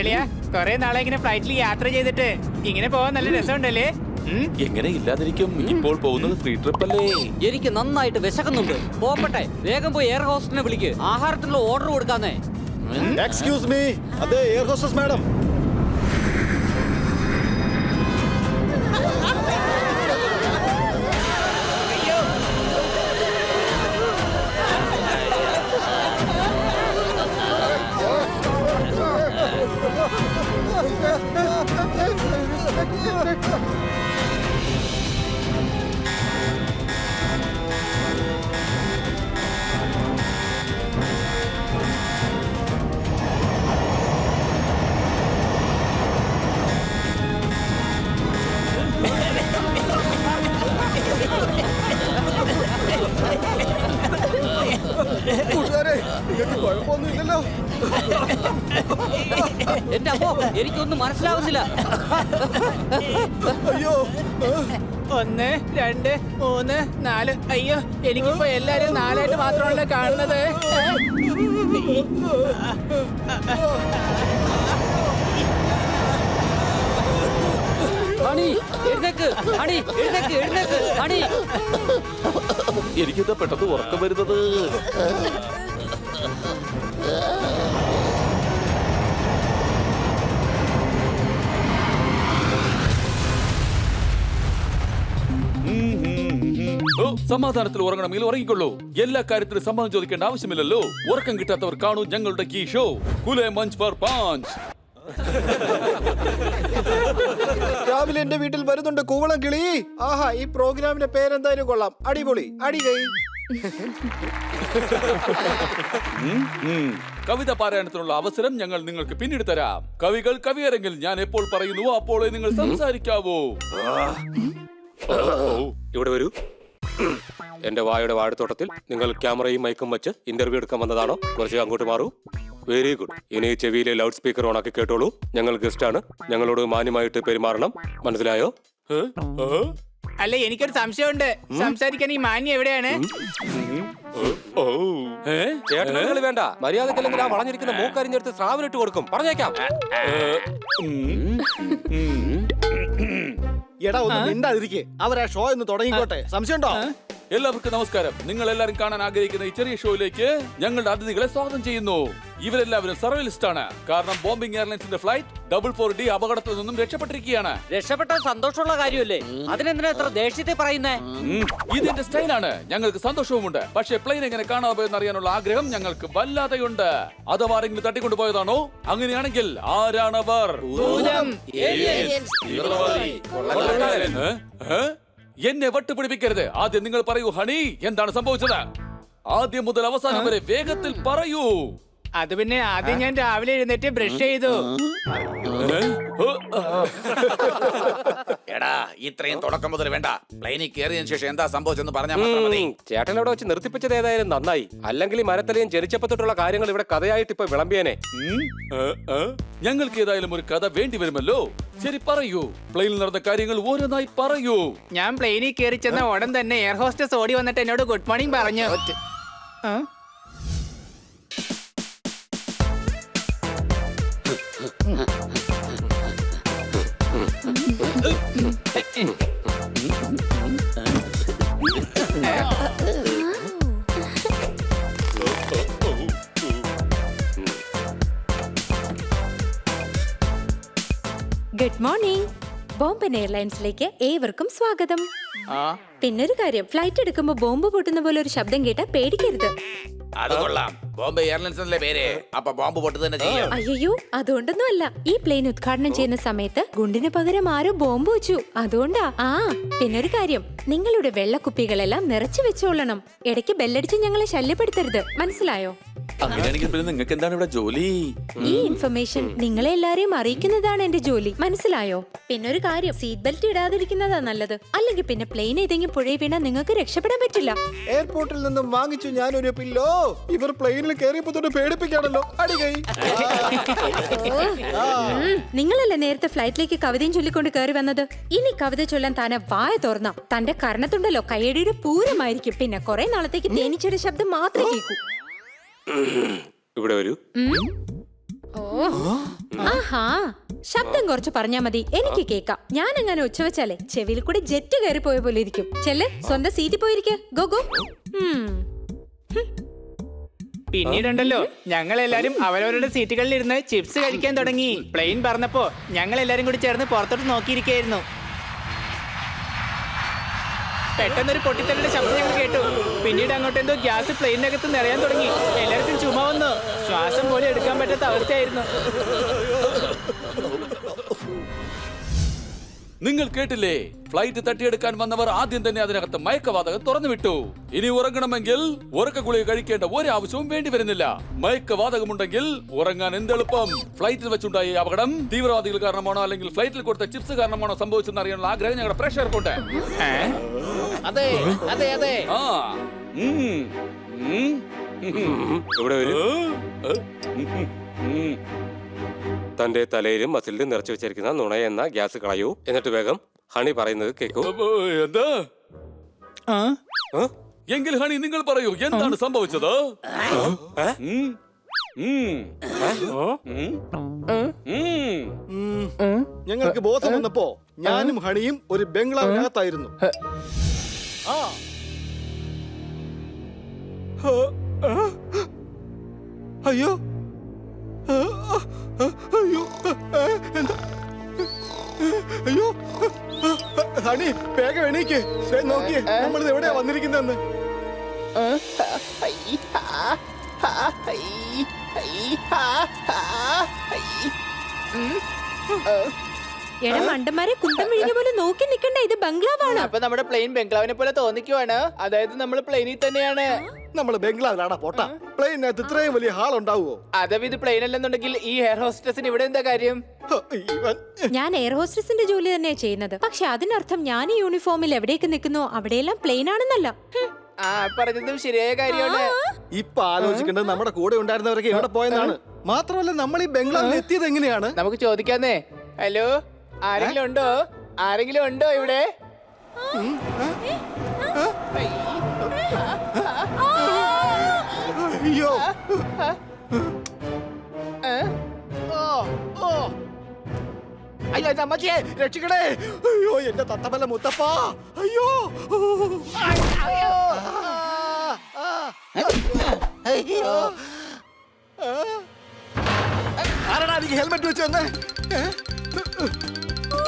അളിയാ കൊറേ നാളെ ഇങ്ങനെ ഫ്ലൈറ്റിൽ യാത്ര ചെയ്തിട്ട് ഇങ്ങനെ പോവാൻ നല്ല രസമുണ്ടല്ലേ? എങ്ങനെ ഇല്ലാതിരിക്കും? ഇപ്പോൾ പോകുന്നത് ഫ്രീ ട്രിപ്പ് അല്ലേ? എനിക്ക് നന്നായിട്ട് വിശക്കുന്നുണ്ട്. പോകട്ടെ, വേഗം പോയി എയർ ഹോസ്റ്റലിനെ വിളിക്ക്. ആഹാരത്തിനുള്ള ഓർഡർ കൊടുക്കാന്നേ. എക്സ്ക്യൂസ് മീ, അതെ എയർ ഹോസ്റ്റസ് മാഡം. കുഴപ്പമൊന്നുമില്ലല്ലോ. എന്റെ അപ്പോ എനിക്കൊന്നും മനസ്സിലാവുന്നില്ല. അയ്യോ, 1 2 3 4. അയ്യോ, എനിക്കിപ്പോ എല്ലാരും 4 ആയിട്ട് മാത്രമാണല്ലോ കാണുന്നത്. ഹണി എഴുന്നേക്ക്, ഹണി എഴുന്നേക്ക്, എഴുന്നേക്ക് ഹണി. എനിക്കിത് പെട്ടെന്ന് ഉറക്കം വരുന്നത്. സമാധാനത്തിൽ ഉറങ്ങണമെങ്കിൽ ഉറങ്ങിക്കൊള്ളൂ. എല്ലാ കാര്യത്തിലും സമ്മതം ചോദിക്കേണ്ട ആവശ്യമില്ലല്ലോ. ഉറക്കം കിട്ടാത്തവർ കാണൂ ഞങ്ങളുടെ key show കുലെ Munch four Paanch. രാവിലെ എന്റെ വീട്ടിൽ വരുന്നുണ്ട് കൂവളം കിളി. ആഹാ, ഈ പ്രോഗ്രാമിന്റെ പേരെന്തായാലും കൊള്ളാം. അടിപൊളി, അടികൈ. കവിത പാരായണത്തിനുള്ള അവസരം ഞങ്ങൾ നിങ്ങൾക്ക് പിന്നീട് തരാം. കവികൾ കവിയരങ്ങിൽ ഞാൻ എപ്പോൾ പറയുന്നുവോ അപ്പോഴേ നിങ്ങൾ സംസാരിക്കാവൂ. ഇവിടെ വരൂ. എന്റെ വായുടെ വാഴത്തോട്ടത്തിൽ നിങ്ങൾ ക്യാമറയും മൈക്കും വെച്ച് ഇന്റർവ്യൂ എടുക്കാൻ വന്നതാണോ? കുറച്ച് അങ്ങോട്ട് മാറൂ. Very good. ഇനി ചെവിയിലെ ലൗഡ് സ്പീക്കർ ഓണാക്കി കേട്ടോളൂ. ഞങ്ങൾ ഗസ്റ്റ് ആണ്, ഞങ്ങളോട് മാന്യമായിട്ട് പെരുമാറണം. മനസ്സിലായോ? അല്ല, എനിക്കൊരു സംശയമുണ്ട്. സംസാരിക്കാൻ ഈ മാന്യ എവിടെയാണ്? ചേട്ടൻ വേണ്ട, മര്യാദക്കല്ലെങ്കിൽ ആ വളഞ്ഞിരിക്കുന്ന മൂക്കരിഞ്ഞെടുത്ത് സ്രാവിനിട്ട് കൊടുക്കും. പറഞ്ഞേക്കാം. എടാ, ഒന്ന് മിണ്ടാതിരിക്കെ. അവരാ ഷോ ഒന്ന് തുടങ്ങിക്കോട്ടെ. സംശയമുണ്ടോ? എല്ലാവർക്കും നമസ്കാരം. നിങ്ങൾ എല്ലാവരും കാണാൻ ആഗ്രഹിക്കുന്ന ഈ ചെറിയ ഷോയിലേക്ക് ഞങ്ങളുടെ അതിഥികളെ സ്വാഗതം ചെയ്യുന്നു. ഇവരെല്ലാവരും സർവൈവലിസ്റ്റ് ആണ്. കാരണം ബോംബിംഗ് എയർലൈൻസിന്റെ ഫ്ലൈറ്റ് 444D അപകടത്തിൽ നിന്നും രക്ഷപ്പെട്ടിരിക്കുകയാണ്. രക്ഷപ്പെട്ട സന്തോഷമുള്ള കാര്യമല്ലേ? അതിനെന്തിനാ എത്ര ദേഷ്യത്തെ പറയുന്നേ? ഇതിന്റെ സ്റ്റൈലാണ്. ഞങ്ങൾക്ക് സന്തോഷവുമുണ്ട്. പക്ഷേ പ്ലെയിൻ എങ്ങനെ കാണാതെ പോയെന്ന് അറിയാനുള്ള ആഗ്രഹം ഞങ്ങൾക്ക് വല്ലാതെയുണ്ട്. അഥവാ ആരെങ്കിലും തട്ടിക്കൊണ്ടുപോയതാണോ? അങ്ങനെയാണെങ്കിൽ ആരാണവർ? എന്നെ വട്ടുപിടിപ്പിക്കരുത്. ആദ്യം നിങ്ങൾ പറയൂ ഹണി, എന്താണ് സംഭവിച്ചത്? ആദ്യം മുതൽ അവസാനം വരെ വേഗത്തിൽ പറയൂ. അത് പിന്നെ ആദ്യം ഞാൻ രാവിലെ എഴുന്നേറ്റ് ബ്രഷ് ചെയ്തു. എടാ, ഇത്രയും തുടക്കം മുതൽ വേണ്ട. പ്ലെയിനിൽ കയറിയതിനു ശേഷം എന്താ സംഭവിച്ചെന്ന് പറഞ്ഞാൽ മാത്രം മതി. ചേട്ടൻ അവിടെ വെച്ച് നിർത്തിപ്പിച്ചത് ഏതായാലും നന്നായി. അല്ലെങ്കിൽ ഈ മരത്തലയും ജനിച്ചപ്പത്തൊട്ടുള്ള കാര്യങ്ങൾ ഇവിടെ കഥയായിട്ട് ഇപ്പൊ വിളമ്പിയേനെ. ഞങ്ങൾക്ക് ഏതായാലും ഒരു കഥ വേണ്ടി വരുമല്ലോ. ശരി, പറയൂ. പ്ലെയിനിൽ നടന്ന കാര്യങ്ങൾ ഓരോന്നായി പറയൂ. ഞാൻ പ്ലെയിനിൽ കയറി ചെന്ന ഉടൻ തന്നെ എയർ ഹോസ്റ്റസ് ഓടി വന്നിട്ട് എന്നോട് ഗുഡ് മോർണിംഗ് പറഞ്ഞു. Good morning. ബോംബൻ എയർലൈൻസിലേക്ക് ഏവർക്കും സ്വാഗതം. പിന്നൊരു കാര്യം, ഫ്ലൈറ്റ് എടുക്കുമ്പോ ബോംബ് പൊട്ടുന്ന പോലെ ഒരു ശബ്ദം കേട്ടാ പേടിക്കരുത്. അത് കൊള്ളാം. ബോംബെ എയർലൈൻസ് എന്നല്ലേ പേര്? അപ്പൊ ബോംബ് പൊട്ടു തന്നെ ചെയ്യാം. അയ്യോ, അതുകൊണ്ടൊന്നും അല്ല. ഈ പ്ലെയിൻ ഉദ്ഘാടനം ചെയ്യുന്ന സമയത്ത് ഗുണ്ടിന് പകരം ആരോ ബോംബ് വെച്ചു, അതുകൊണ്ടാ. പിന്നൊരു കാര്യം, നിങ്ങളുടെ വെള്ളക്കുപ്പികളെല്ലാം നിറച്ചു വെച്ചോളണം. ഇടയ്ക്ക് ബെല്ലടിച്ച് ഞങ്ങളെ ശല്യപ്പെടുത്തരുത്. മനസ്സിലായോ? അങ്ങനെയാണെങ്കിൽ പിന്നെ നിങ്ങൾക്ക് എന്താണ് ഇവിടെ ജോലി? ഈ ഇൻഫർമേഷൻ നിങ്ങളെ എല്ലാരെയും അറിയിക്കുന്നതാണ് എന്റെ ജോലി. മനസ്സിലായോ? പിന്നൊരു കാര്യം, സീറ്റ് ബെൽറ്റ് ഇടാതിരിക്കുന്നതാ നല്ലത്. അല്ലെങ്കിൽ പിന്നെ പ്ലെയിൻ ഏതെങ്കിലും പുഴയിൽ വീണാൽ നിങ്ങൾക്ക് രക്ഷപ്പെടാൻ പറ്റില്ല. എയർപോർട്ടിൽ നിന്നും വാങ്ങിച്ചു ഞാനൊരു പില്ലോ. ഇവർ പ്ലെയിനിൽ കയറിയപ്പോ തൊട്ട് പേടിപ്പിക്കാണല്ലോ. അടികൈ. നിങ്ങളല്ലേ നേരത്തെ ഫ്ലൈറ്റിലേക്ക് കവിതയും ചൊല്ലിക്കൊണ്ട് കയറി വന്നത്? ഇനി കവിത ചൊല്ലാൻ താനെ വായ തുറന്ന തന്റെ കർണത്തുണ്ടല്ലോ കയ്യടിയുടെ പൂരമായിരിക്കും. പിന്നെ കുറെ നാളത്തേക്ക് തേനീച്ചയുടെ ശബ്ദം മാത്രമേ കേൾക്കൂ. ഇവിടെ വരൂ. ആഹാ, ശബ്ദം കുറച്ച് പറഞ്ഞാ മതി, എനിക്ക് കേക്കാം. ഞാൻ അങ്ങനെ ഉച്ച വെച്ചാലേ ചെവിയിൽ കൂടി ജെറ്റ് കയറി പോയ പോലെ ഇരിക്കും. ചെല്ല്, സ്വന്തം സീറ്റിൽ പോയിരിക്ക. Go go. പിന്നീടുണ്ടല്ലോ ഞങ്ങൾ എല്ലാരും അവരവരുടെ സീറ്റുകളിൽ ഇരുന്ന് ചിപ്സ് കഴിക്കാൻ തുടങ്ങി. പ്ലെയിൻ പറന്നപ്പോ ഞങ്ങൾ എല്ലാരും കൂടി ചേർന്ന് പുറത്തോട്ട് നോക്കിയിരിക്കായിരുന്നു. പെട്ടെന്നൊരു പൊട്ടിത്തെറിയുടെ ശബ്ദം ഞങ്ങൾ കേട്ടു. പിന്നീട് അങ്ങോട്ട് എന്തോ ഗ്യാസ് പ്ലെയിനകത്ത് നിറയാൻ തുടങ്ങി. എല്ലാവർക്കും ചുമ വന്നു. ശ്വാസം പോലും എടുക്കാൻ പറ്റാത്ത അവസ്ഥയായിരുന്നു. നിങ്ങൾ കേട്ടില്ലേ? ഫ്ലൈറ്റ് തട്ടിയെടുക്കാൻ വന്നവർ ആദ്യം തന്നെ അതിനകത്ത് മയക്കവാതകം തുറന്നു വിട്ടു. ഇനി ഉറങ്ങണമെങ്കിൽ ഉറക്ക ഗുളിക കഴിക്കേണ്ട ഒരു ആവശ്യവും വേണ്ടി വരുന്നില്ല. മയക്കവാതകമുണ്ടെങ്കിൽ ഉറങ്ങാൻ എന്തെളുപ്പം. ഫ്ലൈറ്റിൽ വെച്ചുണ്ടായ ഈ അപകടം തീവ്രവാദികൾ കാരണമാണോ അല്ലെങ്കിൽ ഫ്ലൈറ്റിൽ കൊടുത്ത ചിപ്സ് കാരണമാണോ സംഭവിച്ചെന്ന് അറിയാനുള്ള ആഗ്രഹം ഞങ്ങളുടെ പ്രേക്ഷകർക്കുണ്ട്. അതെ അതെ അതെ. ആ ഇവിടെ വരൂ. തന്റെ തലയിലും മസിലിലും നിറച്ചു വെച്ചിരിക്കുന്ന നുണയെന്ന ഗ്യാസ് കളയൂ. എന്നിട്ട് വേഗം ഹണി പറയുന്നത് കേൾക്കൂ. എന്താ? എങ്കിൽ ഹണി നിങ്ങൾ പറയൂ, എന്താണ് സംഭവിച്ചത്? ഞങ്ങൾക്ക് ബോധം വന്നപ്പോ ഞാനും ഹണിയും ഒരു ബംഗ്ലാവിനകത്തായിരുന്നു. അയ്യോ അയ്യോ എന്താ? അയ്യോ ഹണി, വേഗം എണീക്ക്. നോക്കിയേ, നമ്മളിത് എവിടെയാ വന്നിരിക്കുന്നതെന്ന്. എടാ മണ്ടന്മാരെ, കുന്തം വിഴിഞ്ഞ പോലെ നോക്കി നിക്കണ്ട, ഇത് ബംഗ്ലാവാണ്. അപ്പൊ നമ്മുടെ പ്ലെയിൻ ബംഗ്ലാവിനെ പോലെ തോന്നിക്കുവാണ്. അതായത് നമ്മൾ പ്ലെയിനിൽ തന്നെയാണ്. നമ്മള് ബംഗ്ലാവിലാടാ പോട്ടാ. പ്ലെയിനകത്ത് ഇത്രയും വലിയ ഹാൾ ഉണ്ടാവുമോ? അഥവാ ഇത് പ്ലെയിൻ അല്ലെന്നുണ്ടെങ്കിൽ ഈ എയർ ഹോസ്റ്റസിന് ഇവിടെ എന്താ കാര്യം? ഞാൻ എയർ ഹോസ്റ്റസിന്റെ ജോലി തന്നെയാ ചെയ്യുന്നത്. പക്ഷെ അതിനർത്ഥം ഞാൻ ഈ യൂണിഫോമിൽ എവിടേക്ക് നിൽക്കുന്നോ അവിടെയെല്ലാം പ്ലെയിൻ ആണെന്നല്ല. ആ പറഞ്ഞതും ശരിയായ കാര്യമാണ്. ഇപ്പൊ ആലോചിക്കേണ്ടത് നമ്മുടെ കൂടെ ഉണ്ടായിരുന്നവരൊക്കെ എവിടെ പോയെന്നാണ്. മാത്രമല്ല, നമ്മൾ ഈ ബംഗ്ലാവിൽ എത്തിയത് എങ്ങനെയാണ്? നമുക്ക് ചോദിക്കാന്നേ. ഹലോ, ആരെങ്കിലും ഉണ്ടോ? ആരെങ്കിലും ഉണ്ടോ ഇവിടെ? അയ്യോ അയ്യോ, എന്റെ അമ്മച്ചിയെ രക്ഷിക്കണേ. അയ്യോ, എന്റെ തത്തമല്ല മുത്തപ്പ. അയ്യോ അയ്യോ, ആരാടാ എനിക്ക് ഹെൽമെറ്റ് വെച്ച് തന്നെ?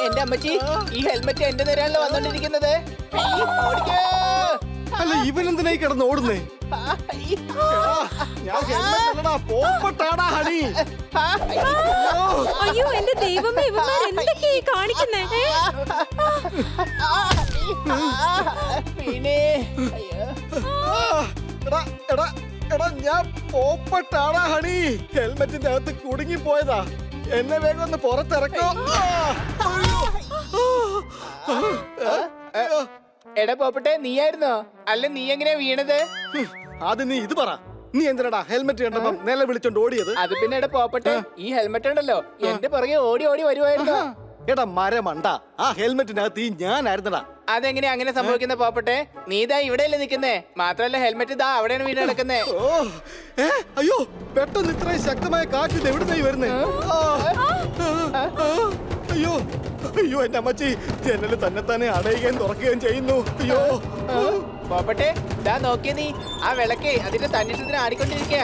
എന്റെ അമ്മച്ചി, ഈ ഹെൽമെറ്റ് എന്റെ നേരെയാണല്ലോ വന്നോണ്ടിരിക്കുന്നത്. അല്ല, ഇവനെന്തിനായി കിടന്ന് ഓടുന്നേ? ഞാൻ ഹെൽമെറ്റ് അല്ലടാ, പോപ്പട്ടാടാ ഹണി. അയ്യോ എന്റെ ദൈവമേ, ഇവന്മാർ എന്തൊക്കെയാ ഈ കാണിക്കുന്നേ? പിന്നെ എടാ എടാ എടാ, ഞാൻ പോപ്പട്ടാടാ ഹണി. ഹെൽമെറ്റിന്റെ അകത്ത് കുടുങ്ങി പോയതാ. എന്നെ വേഗം ഒന്ന് പുറത്തിറക്കോ. എടാ പോപ്പട്ടെ, നീയായിരുന്നോ? അല്ല, നീ എങ്ങനെയാ വീണത്? ആദ്യം നീ ഇത് പറ. നീ എന്തിനാടാ ഹെൽമെറ്റ് കണ്ടപ്പം നില വിളിച്ചോണ്ട് ഓടിയത്? അത് പിന്നെ എടാ പോപ്പട്ടെ, ഈ ഹെൽമെറ്റ് ഉണ്ടല്ലോ എന്റെ പുറകെ ഓടി ഓടി വരുവായിരുന്നു. എടാ മരമണ്ട, ആ ഹെൽമെറ്റിനകത്ത് ഈ ഞാനായിരുന്നടാ. അതെങ്ങനെയാ അങ്ങനെ സംഭവിക്കുന്ന പോപ്പട്ടെ? നീ ഇതാ ഇവിടെയല്ലേ നിക്കുന്നേ? മാത്രല്ല ഹെൽമെറ്റ് ഇതാ അവിടെയാണ് വീട് കിടക്കുന്നേ. ഓ അയ്യോ, പെട്ടെന്ന് ഇത്രയും ശക്തമായ കാറ്റ് എവിടുന്നായി വരുന്നേ? അയ്യോ അയ്യോ, എന്റെ അമ്മച്ചി ജനല് തന്നെ തന്നെ അടയുകയും തുറക്കുകയും ചെയ്യുന്നു. അയ്യോ പോപ്പട്ടെ, ഇതാ നോക്കിയ നീ, ആ വിളക്കേ അതിന്റെ തന്നിഷ്ടത്തിന് ആടിക്കൊണ്ടിരിക്കുക.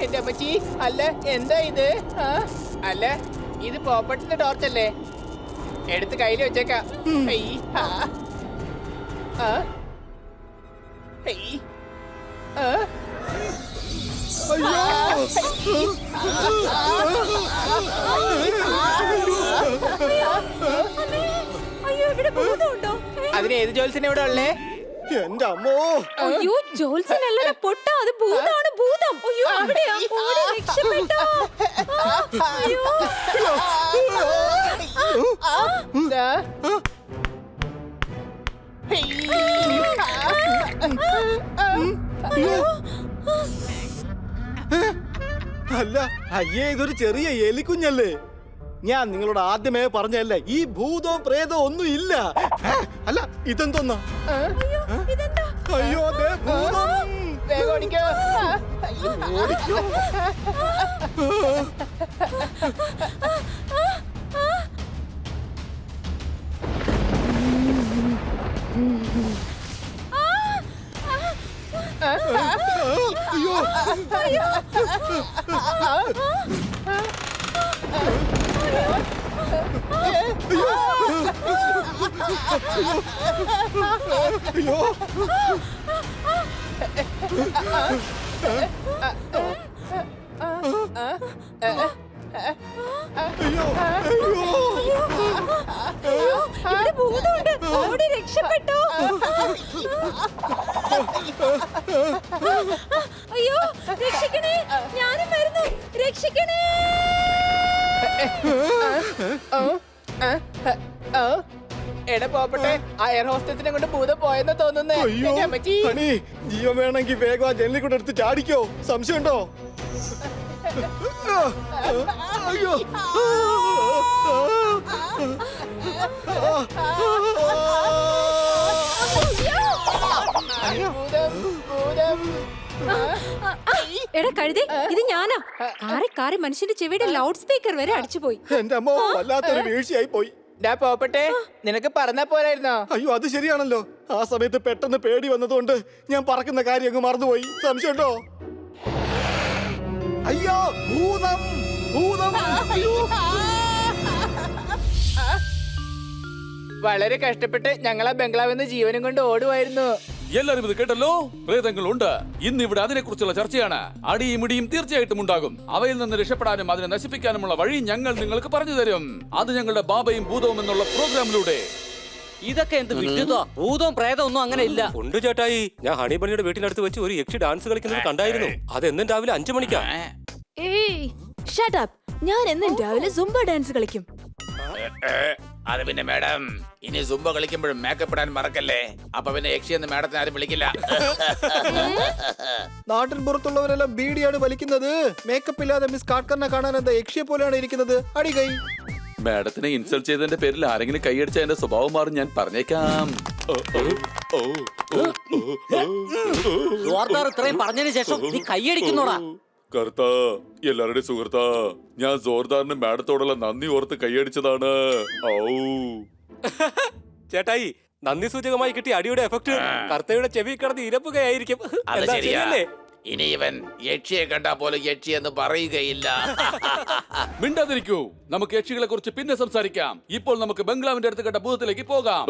എന്റെ അമ്മച്ചി, അല്ല എന്താ ഇത്? അല്ല, ഇത് പോപ്പട്ടിന്റെ ടോർച്ചല്ലേ? എടുത്ത് കയ്യിൽ വെച്ചേക്കാം. അയ്യോ, ഇവിടെ ഭൂതമുണ്ടോ? അതിന് ഏത് ജോത്സ്യനെ ഇവിടെ ഉള്ളേ? എന്റെ അമ്മോ. അയ്യോ, ജോത്സ്യനല്ല പൊട്ട, അത് ഭൂതമാണ്, ഭൂതം. അയ്യോ, അവിടെയാ. ഓടി രക്ഷപ്പെട്ടോ. അയ്യോ ദാ. അല്ല, അയ്യേ, ഇതൊരു ചെറിയ എലിക്കുഞ്ഞല്ലേ. ഞാൻ നിങ്ങളോട് ആദ്യമേ പറഞ്ഞല്ലേ, ഈ ഭൂതവും പ്രേതവും ഒന്നും ഇല്ല. അല്ല, ഇതെന്തോന്നാ? അയ്യോ, ദേ ഭൂതം. വേഗം ഓടിക്കോ. ഓടിക്കോ. അയ്യോ. അയ്യോ. അയ്യോ. അയ്യോ. ഇവിടെ ഭൂതമുണ്ട്. ഓടി രക്ഷപ്പെട്ടോ. അയ്യോ, രക്ഷിക്കണേ, ഞാനും വരുന്നു, രക്ഷിക്കണേ. എടാ പോപ്പട്ടെ, ആ എയർ ഹോസ്റ്റസിനെ കൊണ്ട് ഭൂതം പോയെന്ന് തോന്നുന്നേ. അയ്യോ. എന്റെ അമ്മച്ചി. ഹണി, ജീവൻ വേണമെങ്കിൽ വേഗം ആ ജനലിൽ കൂടെ എടുത്ത് ചാടിക്കോ. സംശയമുണ്ടോ? അയ്യോ. ഭൂതം, ഭൂതം. എടാ കഴുതേ, ഇത് ഞാനാ. കാറി കാറി മനുഷ്യന്റെ ചെവിയുടെ ലൗഡ് സ്പീക്കർ വരെ അടിച്ചുപോയി. എന്റെ അമ്മ വല്ലാത്തൊരു വീഴ്ചയായി പോയി. ഡാ പോപ്പട്ടെ, നിനക്ക് പറഞ്ഞാ പോരായിരുന്നോ? അയ്യോ, അത് ശരിയാണല്ലോ. ആ സമയത്ത് പെട്ടെന്ന് പേടി വന്നതുകൊണ്ട് ഞാൻ പറക്കുന്ന കാര്യം അങ്ങ് മറന്നുപോയി. സംശയമുണ്ടോ? അയ്യോ, ഭൂതം, ഭൂതം. അയ്യോ. വളരെ കഷ്ടപ്പെട്ട് ഞങ്ങൾ ആ ബംഗ്ലാവിൽ നിന്ന് ജീവനും കൊണ്ട് ഓടുമായിരുന്നു. എല്ലാരും ഇത് കേട്ടല്ലോ. പ്രേതങ്ങളുണ്ട്. ഇന്ന് ഇവിടെ അതിനെ കുറിച്ചുള്ള ചർച്ചയാണ്. അടിയും ഇടിയും തീർച്ചയായിട്ടും ഉണ്ടാകും. അവയിൽ നിന്ന് രക്ഷപ്പെടാനും അതിനെ നശിപ്പിക്കാനുമുള്ള വഴി ഞങ്ങൾ നിങ്ങൾക്ക് പറഞ്ഞു തരും. അത് ഞങ്ങളുടെ ബാബയും ഭൂതവും എന്നുള്ള പ്രോഗ്രാമിലൂടെ. ഇതൊക്കെ എന്ത് വിദ്യുതോ? ഭൂതവും പ്രേതവും ഒന്നും അങ്ങനെ ഇല്ല. ഉണ്ട് ചേട്ടായി. ഞാൻ ഹണി ബണ്ണിയുടെ വീട്ടിനടുത്ത് വെച്ച് ഒരു യക്ഷി ഡാൻസ് കളിക്കുന്നത് കണ്ടായിരുന്നു. അത് എന്നും രാവിലെ 5 മണിക്കാ. ഏയ് ഷട്ട് അപ്പ്. ഞാൻ എന്നും രാവിലെ സുംബ ഡാൻസ് കളിക്കും. അത് പിന്നെ മാഡം, ഇനി സുംബ കളിക്കുമ്പോഴും മേക്കപ്പ് ഇടാൻ മറക്കല്ലേ. അപ്പൊ പിന്നെ യക്ഷിയെന്ന് മാഡത്തിന് ആരും വിളിക്കില്ല. നാട്ടിൻ പുറത്തുള്ളവരെല്ലാം ബീഡിയാണ് വലിക്കുന്നത്. മേക്കപ്പ് ഇല്ലാതെ മിസ് കാട്ട്കറിനെ കാണാൻ എന്താ യക്ഷിയെ പോലെയാണ് ഇരിക്കുന്നത്. അടി കൈ. മാഡത്തിനെ ഇൻസൾട്ട് ചെയ്തതിന്റെ പേരിൽ ആരെങ്കിലും കൈയടിച്ച എന്റെ സ്വഭാവം മാറും, ഞാൻ പറഞ്ഞേക്കാം. ജോർദാർ ഇത്രയും പറഞ്ഞതിന് ശേഷം നീ കൈയടിക്കുന്നോടാ. കർത്താ, എല്ലാവരുടെയും സുഹൃത്താ, ഞാൻ ജോർദാറിന് മാഡത്തോടുള്ള നന്ദി ഓർത്ത് കൈയടിച്ചതാണ്. ചേട്ടായി, നന്ദി സൂചകമായി കിട്ടിയ അടിയുടെ എഫക്ട് കർത്തയുടെ ചെവി കിടന്ന് ഇരപ്പുകയായിരിക്കും. അത് എന്താ ശരിയാ. ശരിയല്ലേ? ഇനി ഇവൻ യക്ഷിയെ കണ്ടാ പോലും യക്ഷി എന്ന് പറയുകയില്ല. മിണ്ടാതിരിക്കൂ. നമുക്ക് യക്ഷികളെ കുറിച്ച് പിന്നെ സംസാരിക്കാം. ഇപ്പോൾ നമുക്ക് ബംഗ്ലാവിന്റെ അടുത്ത് കണ്ട ഭൂതത്തിലേക്ക് പോകാം.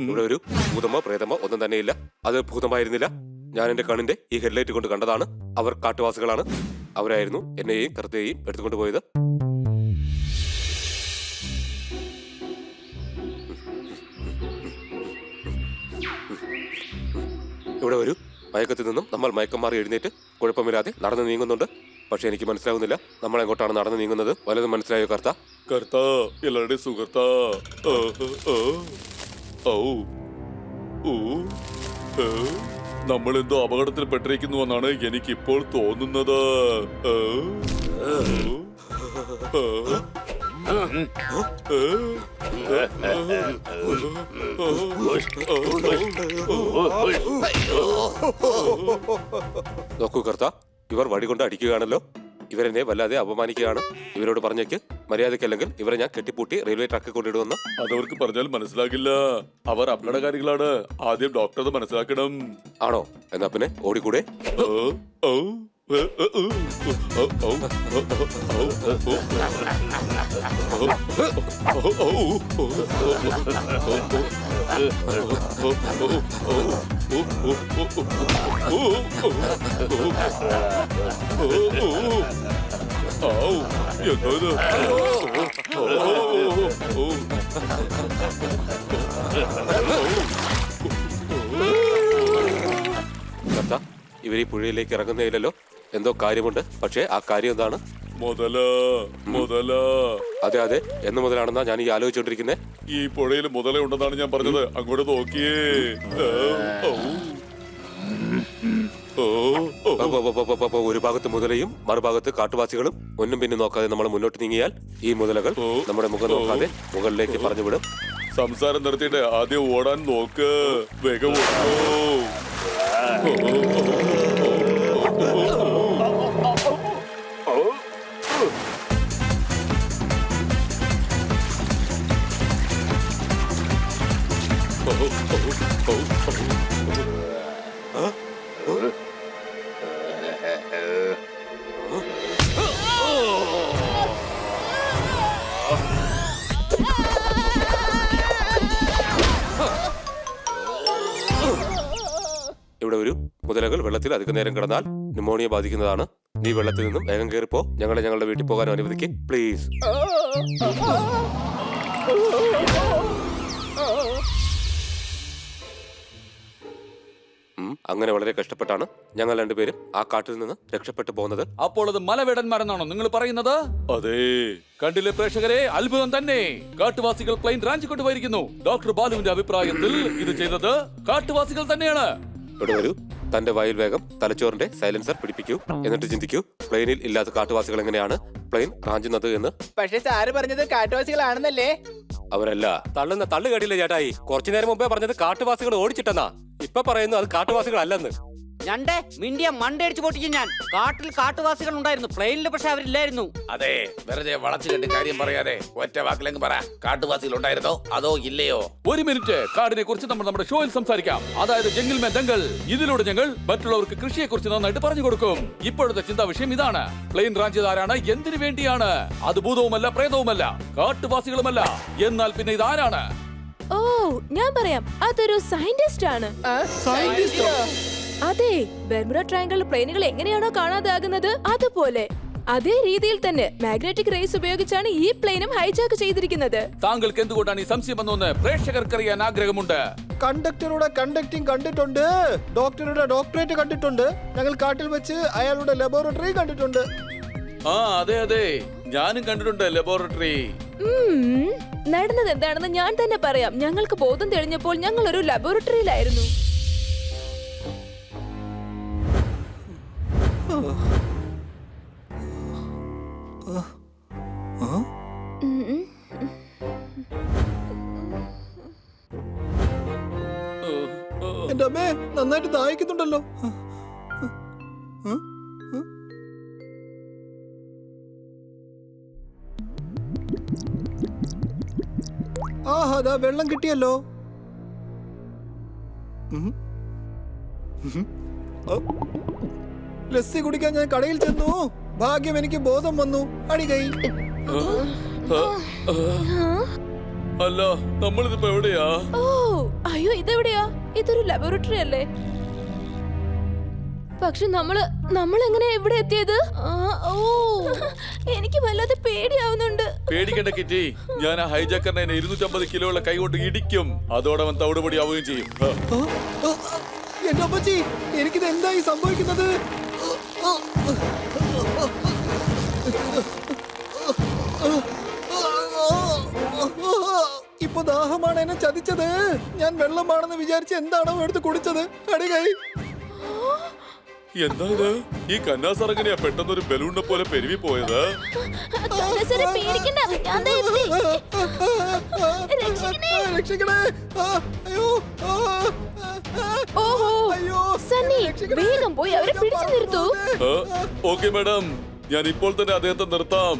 ഇവിടെ ഒരു ഭൂതമോ പ്രേതമോ ഒന്നും തന്നെയില്ല. അത് ഭൂതമായിരുന്നില്ല. ഞാൻ എന്റെ കണ്ണിന്റെ ഈ ഹെഡ്ലൈറ്റ് കൊണ്ട് കണ്ടതാണ്. അവർ കാട്ടുവാസികളാണ്. അവരായിരുന്നു എന്നെയും കർത്തയെയും എടുത്തുകൊണ്ട് പോയത്. ഇവിടെ ഒരു മയക്കത്തിൽ നിന്നും നമ്മൾ മയക്കം മാറി എഴുന്നേറ്റ് കുഴപ്പമില്ലാതെ നടന്നു നീങ്ങുന്നുണ്ട്. പക്ഷെ എനിക്ക് മനസ്സിലാവുന്നില്ല നമ്മൾ എങ്ങോട്ടാണ് നടന്നു നീങ്ങുന്നത്. വലതും മനസ്സിലായോ കർത്ത? കർത്താ, എല്ലാവരുടെയും സുഹൃത്താ. നമ്മൾ എന്തോ അപകടത്തിൽ പെട്ടിരിക്കുന്നുവെന്നാണ് എനിക്കിപ്പോൾ തോന്നുന്നത്. നോക്കൂ കർത്ത, ഇവർ വടി കൊണ്ട് അടിക്കുകയാണല്ലോ. ഇവരെന്നെ വല്ലാതെ അപമാനിക്കുകയാണ്. ഇവരോട് പറഞ്ഞേക്ക് മര്യാദയ്ക്കല്ലെങ്കിൽ ഇവരെ ഞാൻ കെട്ടിപ്പൂട്ടി റെയിൽവേ ട്രാക്കിൽ കൊണ്ടിടുമെന്ന്. അതവർക്ക് പറഞ്ഞാൽ മനസ്സിലാകില്ല. അവർ അപകടകാരികളാണ്. ആദ്യം ഡോക്ടർ മനസ്സിലാക്കണം. ആണോ? എന്നാ പിന്നെ ഓടിക്കൂടെ? കർത്ത, ഇവർ ഈ പുഴയിലേക്ക് ഇറങ്ങുന്നതിലല്ലോ എന്തോ കാര്യമുണ്ട്. പക്ഷേ ആ കാര്യം എന്താണ്? മുതല. അതെ അതെ, എന്ന് മുതലാണെന്നാ ഞാൻ ഈ ആലോചിച്ചോണ്ടിരിക്കുന്നത്. ഈ പുഴയിൽ മുതല ഉണ്ടെന്നാണ് ഞാൻ പറഞ്ഞത്. അങ്ങോട്ട് നോക്കിയേ. ഒരു ഭാഗത്ത് മുതലയും മറുഭാഗത്ത് കാട്ടുവാസികളും. മുന്നും പിന്നും നോക്കാതെ നമ്മൾ മുന്നോട്ട് നീങ്ങിയാൽ ഈ മുതലകൾ നമ്മുടെ മുഖം നോക്കാതെ മുകളിലേക്ക് പറഞ്ഞു വിടും. സംസാരം നിർത്തിയിട്ട് ആദ്യം ഓടാൻ നോക്ക്. വേഗം ഓടോ. ഇവിടെ ഒരു മുതലകൾ വെള്ളത്തിൽ അധിക നേരം കിടന്നാൽ ന്യൂമോണിയ ബാധിക്കുന്നതാണ്. നീ വെള്ളത്തിൽ നിന്നും വേഗം കയറിപ്പോ. ഞങ്ങളെ ഞങ്ങളുടെ വീട്ടിൽ പോകാൻ അനുവദിക്ക് പ്ലീസ്. അങ്ങനെ വളരെ കഷ്ടപ്പെട്ടാണ് ഞങ്ങൾ രണ്ടുപേരും ആ കാട്ടിൽ നിന്ന് രക്ഷപ്പെട്ടു പോകുന്നത്. അപ്പോൾ അത് മലവേടന്മാരെന്നാണോ നിങ്ങൾ പറയുന്നത്? അതെ, കണ്ടില്ലേ പ്രേക്ഷകരെ, അത്ഭുതം തന്നെ. കാട്ടുവാസികൾ പ്ലെയിൻ റാഞ്ചി കൊണ്ടുപോയിരിക്കുന്നു. ഡോക്ടർ ബാലുവിന്റെ അഭിപ്രായത്തിൽ ഇത് ചെയ്തത് കാട്ടുവാസികൾ തന്നെയാണ്. ഇവിടെ വരൂ. തന്റെ വായിൽ വേഗം തലച്ചോറിന്റെ സൈലൻസർ പിടിപ്പിക്കൂ. എന്നിട്ട് ചിന്തിക്കൂ, പ്ലെയിനിൽ ഇല്ലാത്ത കാട്ടുവാസികൾ എങ്ങനെയാണ് പ്ലെയിൻ റാഞ്ചുന്നത് എന്ന്. പക്ഷെ സാറ് പറഞ്ഞത് കാട്ടുവാസികളാണെന്നല്ലേ? അവരല്ല. തള്ളുന്ന തള്ളു കേട്ടില്ല ചേട്ടായി. കുറച്ചു നേരം മുമ്പേ പറഞ്ഞത് കാട്ടുവാസികൾ ഓടിച്ചിട്ടെന്നാ. ഇപ്പൊ പറയുന്നു അത് കാട്ടുവാസികൾ അല്ലെന്ന്. ഞണ്ടേ മിണ്ടിയ മണ്ടടിച്ചു പൊട്ടിക്കും ഞാൻ. കാട്ടിൽ കാട്ടുവാസികൾ ഉണ്ടായിരുന്നു, പ്ലെയിനിൽ പക്ഷെ അവരില്ലായിരുന്നു. അതെ, വെറുതെ വളച്ചു കെട്ടി കാര്യം പറയാതെ ഒറ്റ വാക്കിലെങ്കിൽ പറ, കാട്ടുവാസികൾ ഉണ്ടായിരുന്നോ അതോ ഇല്ലയോ? ഒരു മിനിറ്റ്, കാടിനെ കുറിച്ച് നമ്മൾ നമ്മുടെ ഷോയിൽ സംസാരിക്കാം. അതായത് ജംഗിൾ മേ ദംഗൽ. ഇതിലൂടെ ഞങ്ങൾ മറ്റുള്ളവർക്ക് കൃഷിയെ കുറിച്ച് നന്നായിട്ട് പറഞ്ഞു കൊടുക്കും. ഇപ്പോഴത്തെ ചിന്താ വിഷയം ഇതാണ്: പ്ലെയിൻ റാഞ്ച് ആരാണ്, എന്തിനു വേണ്ടിയാണ്? അത് ഭൂതവുമല്ല, പ്രേതവുമല്ല, കാട്ടുവാസികളുമല്ല. എന്നാൽ പിന്നെ ഇതാരാണ്? ഓ, ഞാൻ പറയാം. അതൊരു സയന്റിസ്റ്റ് ആണ്. അതെ, ബെർമുഡ ട്രയാങ്കിൾ പ്ലെയിനുകൾ എങ്ങനെയാണോ കാണാതാകുന്നത് അതുപോലെ അതേ രീതിയിൽ തന്നെ മാഗ്നറ്റിക് റേസ് ഉപയോഗിച്ചാണ് ഈ പ്ലെയിനും ഹൈജാക്ക് ചെയ്തിരിക്കുന്നത്. താങ്കൾക്ക് എന്തുകൊണ്ടാണ് ഈ സംശയം വന്നതെന്ന് പ്രേക്ഷകർക്കറിയാൻ ആഗ്രഹമുണ്ട്. കണ്ടക്ടറുടെ കണ്ടക്ടിങ് കണ്ടിട്ടുണ്ട്, ഡോക്ടറുടെ ഡോക്ടറേറ്റ് കണ്ടിട്ടുണ്ട്, ഞങ്ങൾ കാട്ടിൽ വെച്ച് അയാളുടെ ലബോറട്ടറി കണ്ടിട്ടുണ്ട്. ആ അതെ അതെ, ഞാനും കണ്ടിട്ടുണ്ട് ലബോറട്ടറി. നടന്നത് എന്താണെന്ന് ഞാൻ തന്നെ പറയാം. ഞങ്ങൾക്ക് ബോധം തെളിഞ്ഞപ്പോൾ ഞങ്ങൾ ഒരു ലബോറട്ടറിയിലായിരുന്നു. എന്റെ അമ്മേ, നന്നായിട്ട് ദാഹിക്കുന്നുണ്ടല്ലോ. ആഹാ, ദാ വെള്ളം കിട്ടിയല്ലോ. ലസ്സി കുടിക്കാൻ ഞാൻ കടയിൽ ചെന്നു. ഭാഗ്യം, എനിക്ക് ബോധം വന്നു. അടികൈ. അല്ല, നമ്മളിതിപ്പോ എവിടെയാ? ഓ അയ്യോ, ഇതെവിടെയാ? ഇതൊരു ലബോറട്ടറി അല്ലേ? പക്ഷെ നമ്മൾ എങ്ങനെയാ ഇവിടെ എത്തിയത്? ഓ, എനിക്ക് വല്ലാതെ പേടിയാവുന്നുണ്ട്. പേടിക്കണ്ട കിറ്റി, ഞാൻ ആ ഹൈജാക്കറിനെ 250 കിലോയുള്ള കൈ കൊണ്ട് ഇടിക്കും. അതോടെ അവൻ തവിടുപൊടി ആവുകയും ചെയ്യും. എന്റെ അമ്മച്ചി, എനിക്കിത് എന്തായി സംഭവിക്കുന്നത്? ഇപ്പൊ ദാഹമാണ് എന്നെ ചതിച്ചത്. ഞാൻ വെള്ളമാണെന്ന് വിചാരിച്ച് എന്താണോ എടുത്ത് കുടിച്ചത്. അടികൈ. എന്താ ഇത്? ഈ കന്നാസറങ്ങനെയാ പെട്ടെന്നൊരു ബലൂണിനെ പോലെ പെരുവി പോയത്? രക്ഷിക്കണേ. അയ്യോ, ഓഹോ, സണ്ണി, വേഗം പോയി അവരെ പിടിച്ചു നിർത്തൂ. ഓക്കെ മാഡം, ഞാൻ ഇപ്പോൾ തന്നെ അദ്ദേഹത്തെ നിർത്താം.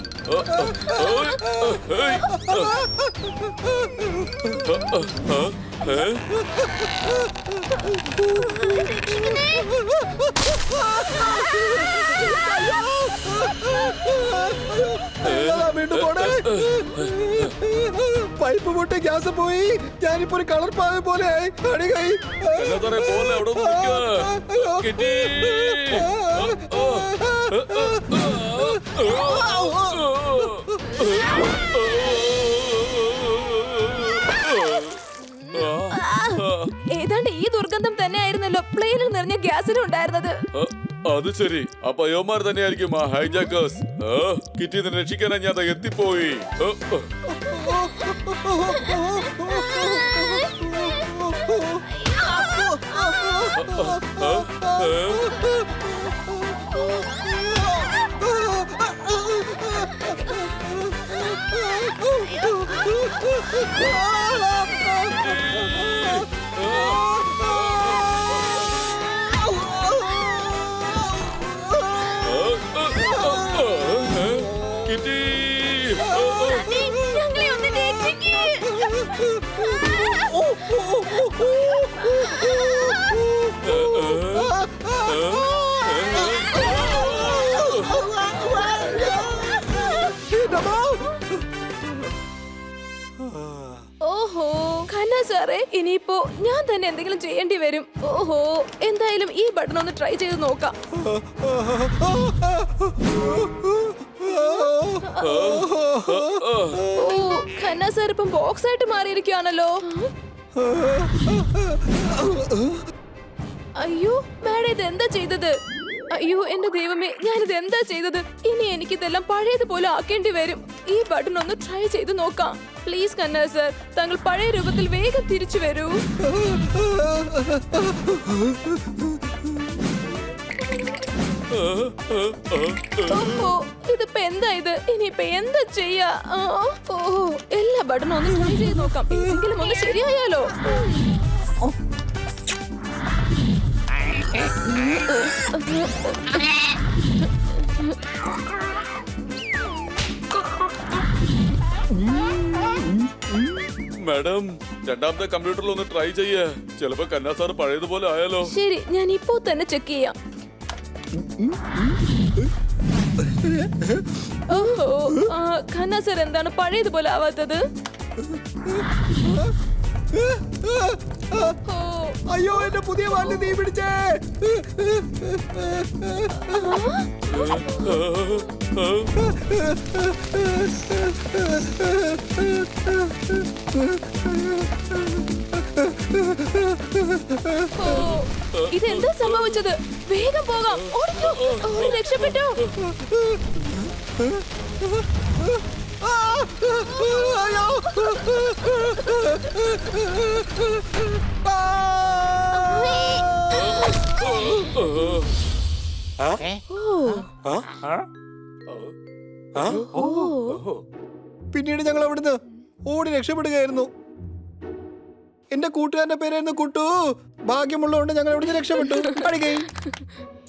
പൈപ്പ് പൊട്ടി ഗ്യാസ് പോയി. ഞാനിപ്പോ ഒരു കളർ പാവ പോലെ ആയി. അടികൈ. പോലെ അവിടെ കിറ്റി. ഏതാണ്ട് ഈ ദുർഗന്ധം തന്നെ ആയിരുന്നല്ലോ പ്ലെയിനിൽ നിറഞ്ഞ ഗ്യാസിലും ഉണ്ടായിരുന്നത്. അത് ശരി, അപ്പൊ അയ്യോമാർ തന്നെയായിരിക്കും ആ ഹൈജാക്കേഴ്സ്. കിറ്റി നിന്ന് രക്ഷിക്കാനായി ഞാൻ എത്തിപ്പോയി. ഓഹോ ഖന്ന സാറേ, ഇനിയിപ്പോ ഞാൻ തന്നെ എന്തെങ്കിലും ചെയ്യേണ്ടി വരും. ഓഹോ, എന്തായാലും ഈ ബട്ടൺ ഒന്ന് ട്രൈ ചെയ്ത് നോക്കാം. ഓ, ഖന്ന സാർ ഇപ്പം ബോക്സ് ആയിട്ട് മാറിയിരിക്കുകയാണല്ലോ. അയ്യോ മാഡം, ഇത് എന്താ ചെയ്തത്? അയ്യോ എന്റെ ദൈവമേ, ഞാനിത് എന്താ ചെയ്തത്? ഇനി എനിക്കിതെല്ലാം പഴയതുപോലെ ആക്കേണ്ടി വരും. ഈ ബട്ടൺ ഒന്ന് ട്രൈ ചെയ്ത് നോക്കാം. പ്ലീസ് കന്ന സർ, താങ്കൾ പഴയ രൂപത്തിൽ വേഗം തിരിച്ചു വരൂ. ഓഹോ, ഇതിപ്പോ എന്താ ഇത്? ഇനിയിപ്പോ എന്താ ചെയ്യാ? ഓഹോ, എല്ലാ ബട്ടണും ഒന്ന് ട്രൈ ചെയ്ത് നോക്കാം. എന്തെങ്കിലും ഒന്ന് ശരിയായാലോ? മാഡം, രണ്ടാമത്തെ കമ്പ്യൂട്ടറിൽ ഒന്ന് ട്രൈ ചെയ്യേ. ചിലപ്പോ കന്നാ സാർ പഴയതുപോലെ ആയാലോ. ശരി, ഞാൻ ഇപ്പോ തന്നെ ചെക്ക് ചെയ്യാം. ഓഹോ, ഖന്ന സർ എന്താണ് പഴയതുപോലെ ആവാത്തത്? അയ്യോ, എന്റെ പുതിയ വാലിന് തീ പിടിച്ചേ. ഇതെന്താ സംഭവിച്ചത്? വേഗം പോകാം, ഓടിക്കോ, ഓടി രക്ഷപ്പെട്ടോ. പിന്നീട് ഞങ്ങൾ അവിടുന്ന് ഓടി രക്ഷപ്പെടുകയായിരുന്നു. എന്റെ കൂട്ടുകാരന്റെ പേരായിരുന്നു കുട്ടു. ഭാഗ്യമുള്ളതുകൊണ്ട് ഞങ്ങൾ അവിടുന്ന് രക്ഷപ്പെട്ടു.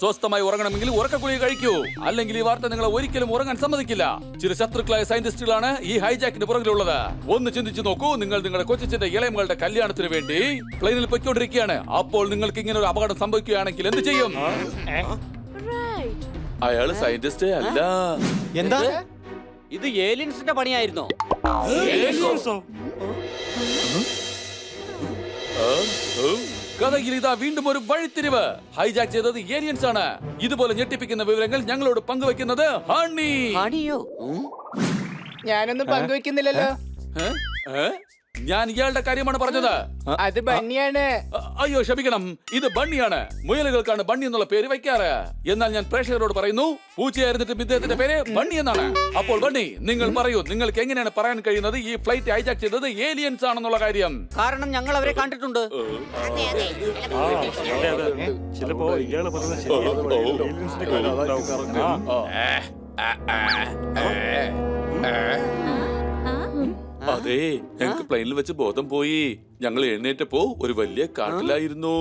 സ്വസ്ഥമായി ഉറങ്ങണമെങ്കിൽ ഉറക്കക്കുളി കഴിക്കൂ, അല്ലെങ്കിൽ ഈ വാർത്ത നിങ്ങളെ ഒരിക്കലും ഉറങ്ങാൻ സമ്മതിക്കില്ല. ചില ശത്രുക്കളായ സയന്റിസ്റ്റുകളാണ് ഈ ഹൈജാക്കിന് പുറകിലുള്ളത്. ഒന്ന് ചിന്തിച്ചു നോക്കൂ, നിങ്ങൾ നിങ്ങളുടെ കൊച്ചിന്റെ ഇളയമകളുടെ കല്യാണത്തിന് വേണ്ടി പ്ലെയിനിൽ പൊയ്ക്കൊണ്ടിരിക്കുകയാണ്. അപ്പോൾ നിങ്ങൾക്ക് ഇങ്ങനെ ഒരു അപകടം സംഭവിക്കുകയാണെങ്കിൽ എന്ത് ചെയ്യും? അയാള് സയന്റിസ്റ്റ് അല്ല. എന്താ ഇത്? ഏലിയൻസിന്റെ പണിയായിരുന്നോ? കഥയിൽ ഇതാ വീണ്ടും ഒരു വഴിത്തിരിവ്. ഹൈജാക്ക് ചെയ്തത് ഏലിയൻസ് ആണ്. ഇതുപോലെ ഞെട്ടിപ്പിക്കുന്ന വിവരങ്ങൾ ഞങ്ങളോട് പങ്കുവെക്കുന്നത് ഹണി. പണിയോ? ഞാനൊന്നും പങ്കുവെക്കുന്നില്ലല്ലോ. ഞാൻ ഇയാളുടെ കാര്യമാണ് പറഞ്ഞത്. അത് ബണ്ണിയാണ്. അയ്യോ ക്ഷമിക്കണം, ഇത് ബണ്ണിയാണ്. മുയലുകൾക്കാണ് ബണ്ണി എന്നുള്ള പേര് വയ്ക്കാറ്. എന്നാൽ ഞാൻ പ്രേക്ഷകരോട് പറയുന്നു, പൂച്ചയായിരുന്നിട്ട് ഇദ്ദേഹത്തിന്റെ പേര് ബണ്ണി എന്നാണ്. അപ്പോൾ ബണ്ണി, നിങ്ങൾ പറയൂ, നിങ്ങൾക്ക് എങ്ങനെയാണ് പറയാൻ കഴിയുന്നത് ഈ ഫ്ലൈറ്റ് ഹൈജാക്ക് ചെയ്തത് ഏലിയൻസ് ആണെന്നുള്ള കാര്യം? കാരണം ഞങ്ങൾ അവരെ കണ്ടിട്ടുണ്ട്. അതെ, ഞങ്ങൾക്ക് പ്ലെയിനിൽ വെച്ച് ബോധം പോയി. ഞങ്ങൾ എഴുന്നേറ്റപ്പോ ഒരു വലിയ കാട്ടിലായിരുന്നു.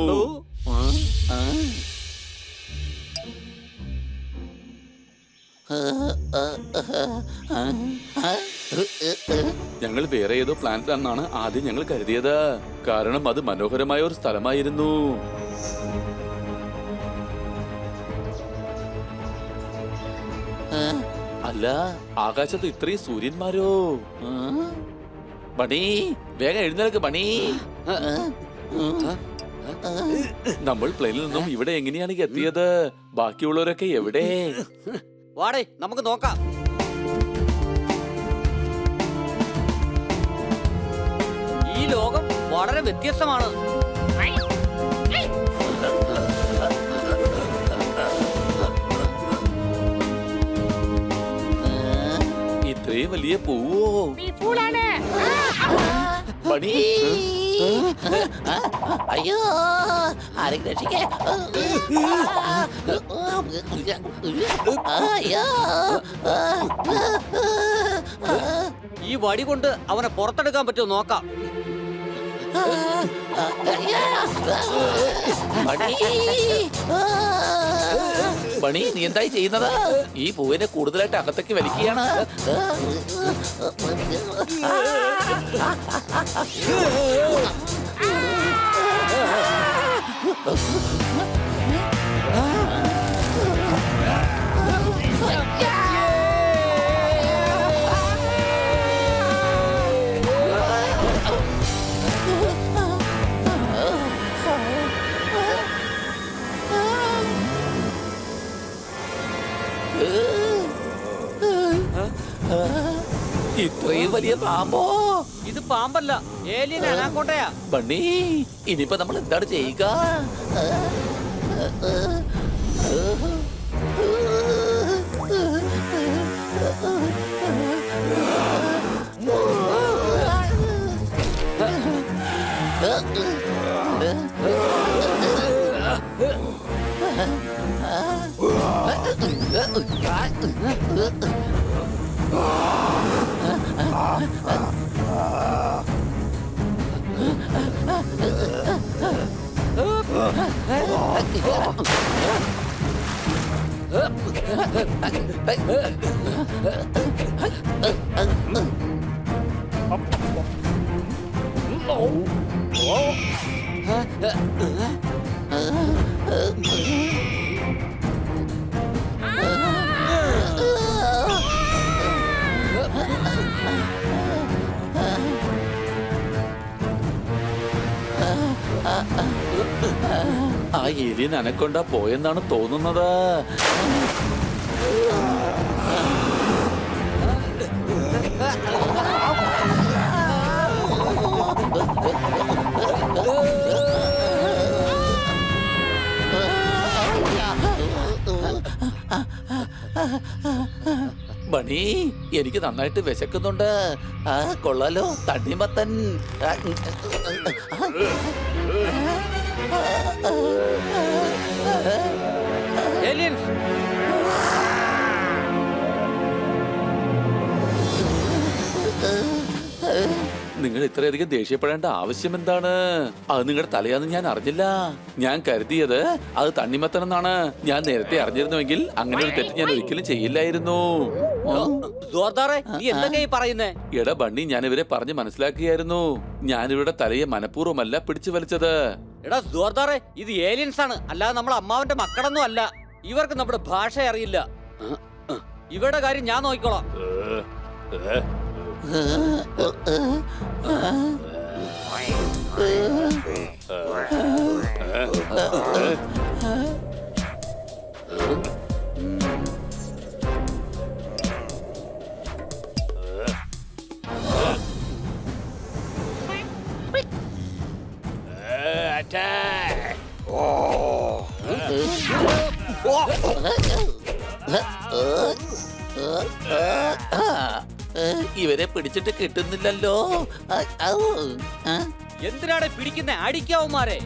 ഞങ്ങൾ വേറെ ഏതോ പ്ലാനറ്റാണെന്നാണ് ആദ്യം ഞങ്ങൾ കരുതിയത്. കാരണം അത് മനോഹരമായ ഒരു സ്ഥലമായിരുന്നു. അല്ല, ആകാശത്ത് ഇത്രയും സൂര്യന്മാരോ? ബണി, വേഗം എഴുന്നേൽക്ക് ബണി. നമ്മൾ പ്ലെയിനിൽ നിന്നും ഇവിടെ എങ്ങനെയാണ് എത്തിയത്? ബാക്കിയുള്ളവരൊക്കെ എവിടെ? വാടേ, നമുക്ക് നോക്കാം. ഈ ലോകം വളരെ വ്യത്യസ്തമാണ്. ഇത്രയും വലിയ പൂവോ? ബണി, അയ്യോ, ആരെങ്കിലും രക്ഷിക്കേ. അയ്യോ, ഈ വടി കൊണ്ട് അവനെ പുറത്തെടുക്കാൻ പറ്റുമോ നോക്കാം. അയ്യോ, ബണി നീ എന്തായി ചെയ്യുന്നത്? ഈ പൂവിനെ കൂടുതലായിട്ട് അകത്തേക്ക് വലിക്കുകയാണ്. ഇത്രയും വലിയ പാമ്പോ? ഇത് പാമ്പല്ല, ഏലിയൻ അനാക്കോട്ടയാ. ബണ്ണി ഇനിയിപ്പോ നമ്മൾ എന്താണ് ചെയ്യുക? ആ എലിയൻ അനക്കൊണ്ട പോയെന്നാണ് തോന്നുന്നത്. ബണി എനിക്ക് നന്നായിട്ട് വിശക്കുന്നുണ്ട്. കൊള്ളാലോ തണ്ണിമത്തൻ. ഏലിയൻസ് നിങ്ങൾ ഇത്രയധികം ദേഷ്യപ്പെടേണ്ട ആവശ്യം എന്താണ്? അത് നിങ്ങളുടെ തലയാന്ന് ഞാൻ അറിഞ്ഞില്ല. ഞാൻ കരുതിയത് അത് തണ്ണിമത്തനെന്നാണ്. ഞാൻ നേരത്തെ അറിഞ്ഞിരുന്നുവെങ്കിൽ അങ്ങനെ ഒരു തെറ്റ് ഞാൻ ഒരിക്കലും ചെയ്യില്ലായിരുന്നു. ജോർദാറെ, നീ എന്തൊക്കെയാ പറയുന്നേ? എടാ ബണ്ണി, ഞാൻ ഇവരെ പറഞ്ഞ് മനസ്സിലാക്കിയായിരുന്നു. ഞാനിവരുടെ തലയെ മനഃപൂർവ്വമല്ല പിടിച്ചു വലിച്ചത്. എടാ ജോർദാറെ, ഇത് ഏലിയൻസ് ആണ്, അല്ലാതെ നമ്മളെ അമ്മാവന്റെ മക്കളൊന്നും അല്ല. ഇവർക്ക് നമ്മുടെ ഭാഷ അറിയില്ല. ഇവരുടെ കാര്യം ഞാൻ നോക്കിക്കോളാം. ഇവരെ പിടിച്ചിട്ട് കിട്ടുന്നില്ലല്ലോ. എന്തിനാണ് പിടിക്കുന്ന? അടിക്കാവുമാരെ.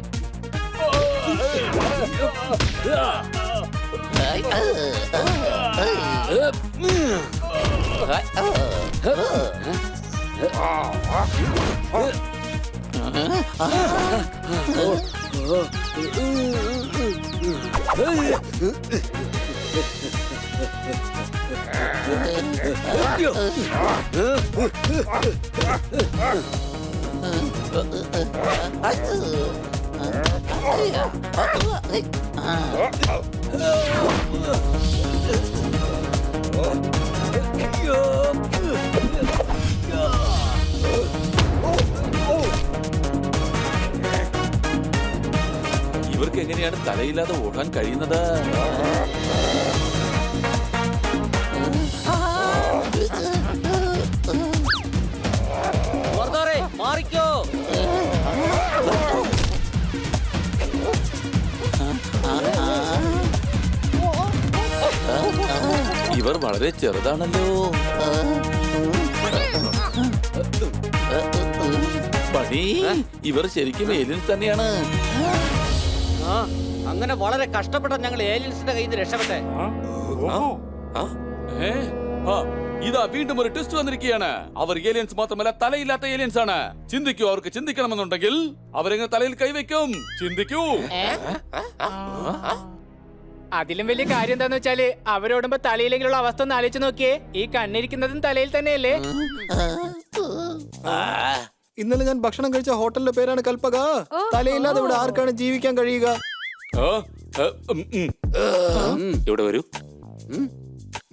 ഇവർക്ക് എങ്ങനെയാണ് തലയില്ലാതെ ഓടാൻ കഴിയുന്നത്? ജോർദാറെ, മാറിക്കോ. ഇവർ വളരെ ചെറുതാണല്ലോ. പണി, ഇവർ ശരിക്കും ഏലിയൻസ് തന്നെയാണ്. അങ്ങനെ വളരെ കഷ്ടപ്പെട്ട ഞങ്ങൾ ഏലിയൻസിന്റെ കയ്യിൽ നിന്ന് രക്ഷപ്പെട്ടെ. ഇതാ വീണ്ടും ഒരു ട്വിസ്റ്റ് വന്നിരിക്കുകയാണ്. അവർ ഏലിയൻസ് മാത്രമല്ല, തലയില്ലാത്ത ഏലിയൻസ് ആണ്. ചിന്തിക്കൂ. അവർക്ക് ചിന്തിക്കണമെന്നുണ്ടെങ്കിൽ അവരെങ്ങനെ തലയിൽ കൈവയ്ക്കും? ചിന്തിക്കൂ. അതിലും വലിയ കാര്യം എന്താന്ന് വെച്ചാല് അവരോടുമ്പോ തലയിലെങ്കിലുള്ള അവസ്ഥ ഒന്ന് ആലോചിച്ച് നോക്കിയേ. ഈ കണ്ണിരിക്കുന്നതും തലയിൽ തന്നെയല്ലേ? ഇന്നലെ ഞാൻ ഭക്ഷണം കഴിച്ച ഹോട്ടലിന്റെ പേരാണ് കൽപ്പക. തലയില്ലാതെ ഇവിടെ ആർക്കാണ് ജീവിക്കാൻ കഴിയുക? ഇവിടെ വരൂ.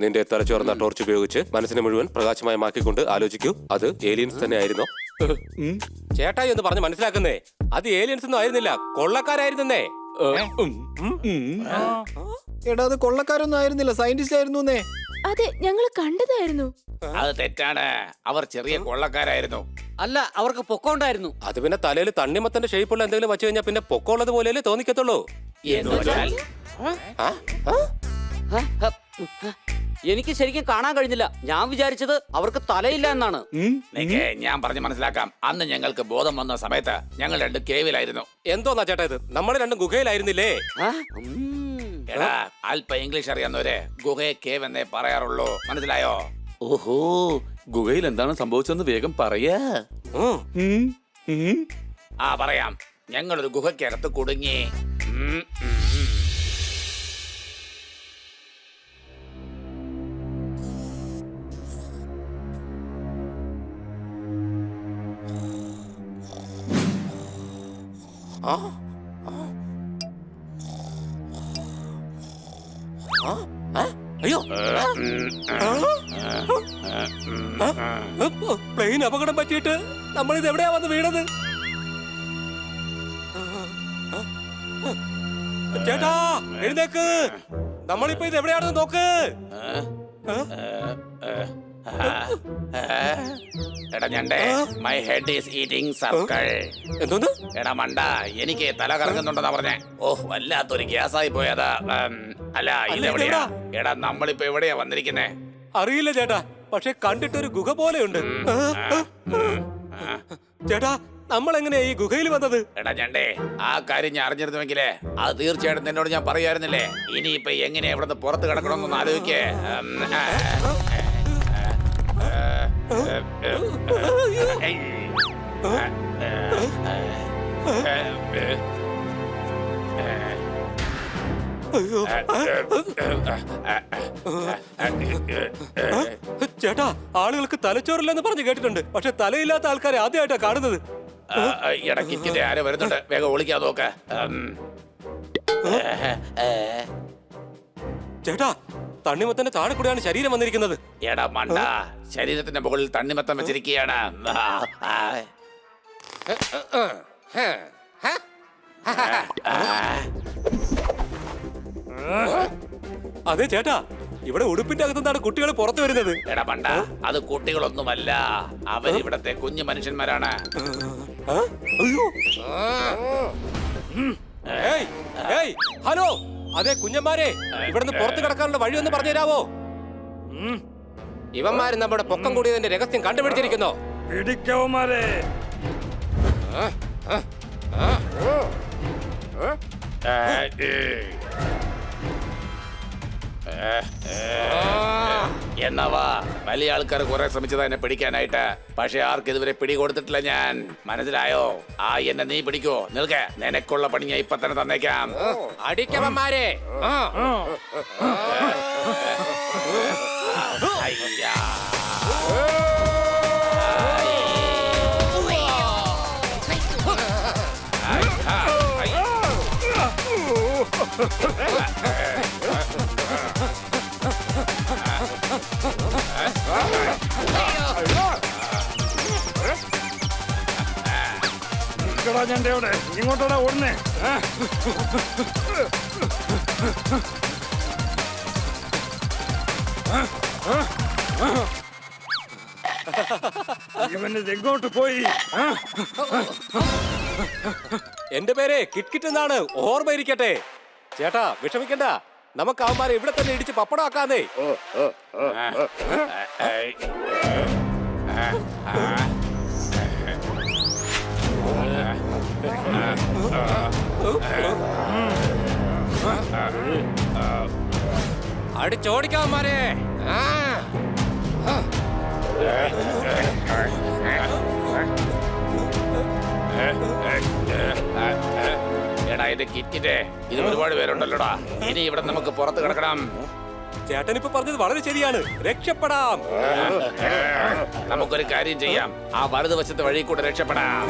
നിന്റെ തലച്ചോർന്ന ടോർച്ച് ഉപയോഗിച്ച് മനസ്സിനെ മുഴുവൻ പ്രകാശമയമാക്കിക്കൊണ്ട് ആലോചിക്കൂ. അത് ഏലിയൻസ് തന്നെ ആയിരുന്നോ? ചേട്ടായി എന്ന് പറഞ്ഞ് മനസ്സിലാക്കുന്നേ, അത് ഏലിയൻസ് ഒന്നും ആയിരുന്നില്ല, കൊള്ളക്കാരായിരുന്നേ. എടാ അത് കൊള്ളക്കാരൊന്നും ആയിരുന്നില്ല, സയന്റിസ്റ്റ് ആയിരുന്നു. അതെ, ഞങ്ങൾ കണ്ടതായിരുന്നു. അത് തെറ്റാണ്. അവർ ചെറിയ കൊള്ളക്കാരായിരുന്നു. അല്ല, അവർക്ക് പൊക്കമുണ്ടായിരുന്നു. അത് പിന്നെ തലയിൽ തണ്ണിമത്തന്റെ ഷേപ്പുള്ള എന്തെങ്കിലും വെച്ച് കഴിഞ്ഞാൽ പിന്നെ പൊക്കമുള്ളത് പോലെയല്ലേ തോന്നിക്കത്തുള്ളൂ. എന്ന് വെച്ചാൽ എനിക്ക് ശരിക്കും കാണാൻ കഴിഞ്ഞില്ല. ഞാൻ വിചാരിച്ചത് അവർക്ക് തലയില്ല എന്നാണ്. നിക്ക്, ഞാൻ പറഞ്ഞ് മനസ്സിലാക്കാം. അന്ന് ഞങ്ങൾക്ക് ബോധം വന്ന സമയത്ത് ഞങ്ങൾ രണ്ട് കേവിലായിരുന്നു. എന്തോന്നാ ചേട്ടാ ഇത്? നമ്മൾ രണ്ടും ഗുഹയിലായിരുന്നില്ലേ? എടാ, അല്പ ഇംഗ്ലീഷ് അറിയാവുന്നവര് ഗുഹയെ കേവ് എന്നേ പറയാറുള്ളൂ. മനസ്സിലായോ? ഓഹോ, ഗുഹയിൽ എന്താണ് സംഭവിച്ചതെന്ന് വേഗം പറയാ. ആ പറയാം. ഞങ്ങളൊരു ഗുഹയ്ക്കകത്ത് കുടുങ്ങി. അയ്യോ, പ്ലെയിൻ അപകടം പറ്റിയിട്ട് നമ്മളിത് എവിടെയാ വന്ന് വീണത്? ചേട്ടാ എഴുന്നേക്ക്, നമ്മളിപ്പോ ഇത് എവിടെയാണെന്ന് നോക്ക്. എടാ ഞണ്ടേ, my head is eating circle. എന്തോന്ന്? എടാ മണ്ട, എനിക്ക് തല കറങ്ങുന്നുണ്ടെന്നാ പറഞ്ഞേ. ഓഹ്, വല്ലാത്തൊരു ഗ്യാസായി പോയതാ. അല്ല, ഇതെവിടെയാ? എടാ, നമ്മളിപ്പോ എവിടെയാ വന്നിരിക്കുന്നേ? അറിയില്ല ചേട്ടാ, പക്ഷെ കണ്ടിട്ടൊരു ഗുഹ പോലെയുണ്ട്. ചേട്ടാ, നമ്മൾ എങ്ങനെയാ ഈ ഗുഹയിൽ വന്നത്? എടാ ഞണ്ടേ, ആ കാര്യം ഞാൻ അറിഞ്ഞിരുന്നുവെങ്കിലേ അത് തീർച്ചയായിട്ടും നിന്നോട് ഞാൻ പറയായിരുന്നില്ലേ. ഇനിയിപ്പൊ എങ്ങനെയാ ഇവിടുന്ന് പുറത്ത് കിടക്കണമെന്നൊന്ന് ആലോചിക്കേ. ചേട്ടാ, ആളുകൾക്ക് തലച്ചോറില്ലെന്ന് പറഞ്ഞു കേട്ടിട്ടുണ്ട്, പക്ഷെ തലയില്ലാത്ത ആൾക്കാരെ ആദ്യമായിട്ടാ കാണുന്നത്. ഇടക്കിറ്റിന്റെ ആര് വരുന്നുണ്ട്, വേഗം ഒളിക്കാൻ നോക്ക. ചേട്ടാ, തണ്ണിമത്തന്റെ താഴെ കൂടെയാണ് ശരീരം വന്നിരിക്കുന്നത്. എടാ മണ്ട, ശരീരത്തിന്റെ മുകളിൽ തണ്ണിമത്തം വെച്ചിരിക്കുകയാണ്. അതെ ചേട്ടാ, ഇവിടെ ഉടുപ്പിന്റെ അകത്തുനിന്നാണ് കുട്ടികൾ പുറത്തു വരുന്നത്. എടാ മണ്ട, അത് കുട്ടികളൊന്നുമല്ല, അവരിവിടത്തെ കുഞ്ഞു മനുഷ്യന്മാരാണ്. ഹലോ, അതെ കുഞ്ഞന്മാരെ, ഇവിടുന്ന് പുറത്തു കിടക്കാനുള്ള വഴി ഒന്ന് പറഞ്ഞു തരാവോ? ഇവന്മാര് നമ്മുടെ പൊക്കം കൂടിയതിന്റെ രഹസ്യം കണ്ടുപിടിച്ചിരിക്കുന്നോ? പിടിക്കവന്മാരെ. എന്നവാ, വലിയ ആൾക്കാർ കുറെ ശ്രമിച്ചതാ എന്നെ പിടിക്കാനായിട്ട്, പക്ഷെ ആർക്ക് ഇതുവരെ പിടി കൊടുത്തിട്ടില്ല ഞാൻ. മനസ്സിലായോ? ആ, എന്നെ നീ പിടിക്കോ? നിൽക്കേ, നിനക്കുള്ള പണി ഞാൻ ഇപ്പൊ തന്നെ തന്നേക്കാം. അടിക്കവന്മാരെ. അയ്യാ. ഞന്റെ അവിടെ ഇങ്ങോട്ടോടാ ഓടുന്നേ. ഇവന് എങ്ങോട്ട് പോയി? എന്റെ പേര് കിറ്റ്കിറ്റ് എന്നാണ്, ഓർമ്മ ഇരിക്കട്ടെ. ചേട്ടാ വിഷമിക്കണ്ട, നമുക്ക് അവന്മാരെ ഇവിടെ തന്നെ ഇടിച്ച് പപ്പടമാക്കാന്നേ. അടിച്ചോടിക്കാവന്മാരെ. എടാ എന്റെ കിറ്റിന്റെ ഇത് ഒരുപാട് പേരുണ്ടല്ലോടാ. ഇനി ഇവിടെ നമുക്ക് പുറത്ത് കിടക്കണം. ചേട്ടൻ ഇപ്പൊ പറഞ്ഞത് വളരെ ശരിയാണ്. രക്ഷപ്പെടാം. നമുക്കൊരു കാര്യം ചെയ്യാം, ആ വലതുവശത്തെ വഴി കൂടെ രക്ഷപ്പെടാം.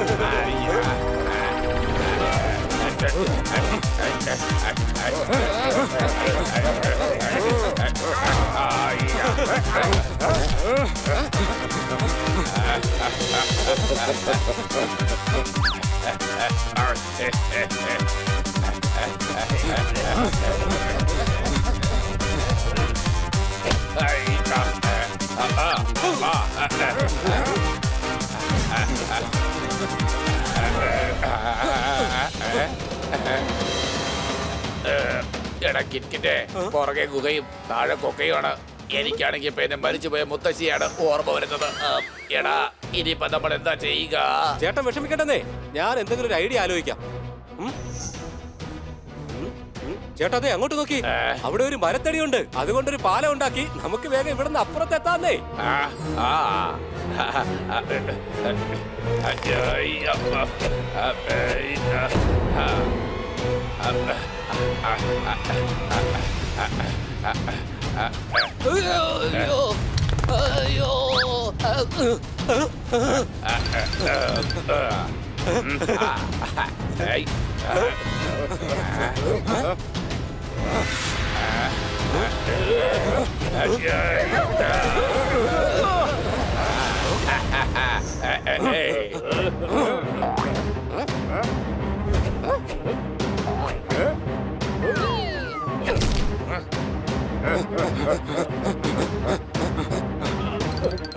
എടാ കിറ്റിന്റെ പുറകെ ഗുഹയും താഴെ കൊക്കയുമാണ്. എനിക്കാണെങ്കിൽ ഇപ്പൊ എന്നെ മരിച്ചുപോയ മുത്തശ്ശിയാണ് ഓർമ്മ വരുന്നത്. എടാ ഇനിയിപ്പൊ നമ്മൾ എന്താ ചെയ്യുക? ചേട്ടൻ വിഷമിക്കണ്ടെന്നേ, ഞാൻ എന്തെങ്കിലും ഒരു ഐഡിയ ആലോചിക്കാം. ചേട്ടാ അതെ അങ്ങോട്ട് നോക്കി, അവിടെ ഒരു മരത്തടിയുണ്ട്. അതുകൊണ്ടൊരു പാലം ഉണ്ടാക്കി നമുക്ക് വേഗം ഇവിടെ നിന്ന് അപ്പുറത്തെത്താന്നേ.